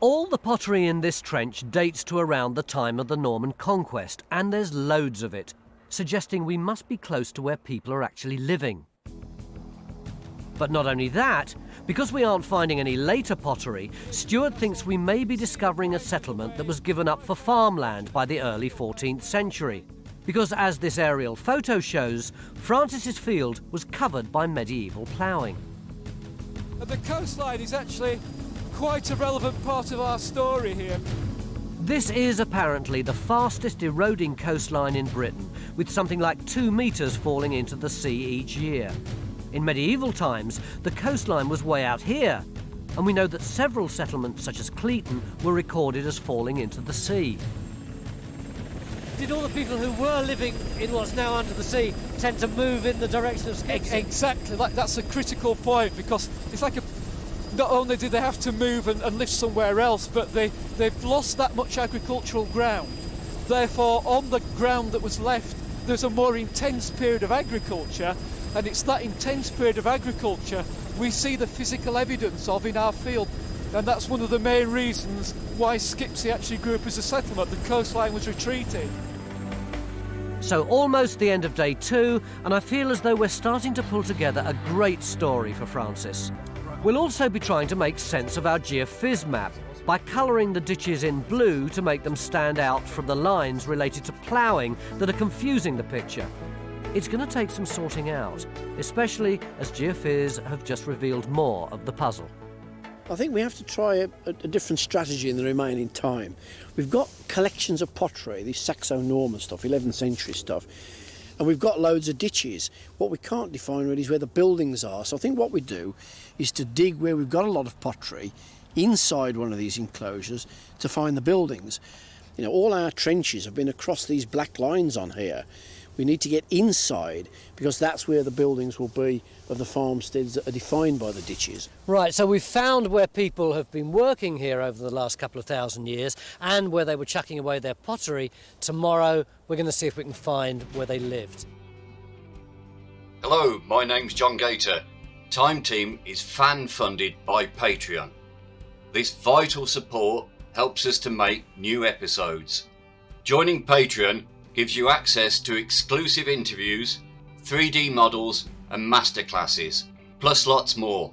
All the pottery in this trench dates to around the time of the Norman conquest, and there's loads of it, suggesting we must be close to where people are actually living. But not only that, because we aren't finding any later pottery, Stuart thinks we may be discovering a settlement that was given up for farmland by the early 14th century. Because as this aerial photo shows, Francis's field was covered by medieval ploughing. The coastline is actually quite a relevant part of our story here. This is apparently the fastest eroding coastline in Britain, with something like 2 metres falling into the sea each year. In medieval times, the coastline was way out here, and we know that several settlements such as Cleaton were recorded as falling into the sea. Did all the people who were living in what's now under the sea tend to move in the direction of Skipsea? Exactly, that's a critical point, because it's like not only did they have to move and live somewhere else, but they've lost that much agricultural ground. Therefore, on the ground that was left, there's a more intense period of agriculture, and it's that intense period of agriculture we see the physical evidence of in our field. And that's one of the main reasons why Skipsea actually grew up as a settlement. The coastline was retreating. So almost the end of day 2, and I feel as though we're starting to pull together a great story for Francis. We'll also be trying to make sense of our geophys map by colouring the ditches in blue to make them stand out from the lines related to ploughing that are confusing the picture. It's going to take some sorting out, especially as geophys have just revealed more of the puzzle. I think we have to try a different strategy in the remaining time. We've got collections of pottery, this Saxo-Norman stuff, 11th century stuff, and we've got loads of ditches. What we can't define really is where the buildings are. So I think what we do is to dig where we've got a lot of pottery inside one of these enclosures to find the buildings. You know, all our trenches have been across these black lines on here. We need to get inside because that's where the buildings will be of the farmsteads that are defined by the ditches. Right, so we've found where people have been working here over the last couple of thousand years and where they were chucking away their pottery. Tomorrow we're going to see if we can find where they lived. Hello, my name's John Gator. Time Team is fan-funded by Patreon. This vital support helps us to make new episodes. Joining Patreon gives you access to exclusive interviews, 3D models and masterclasses, plus lots more.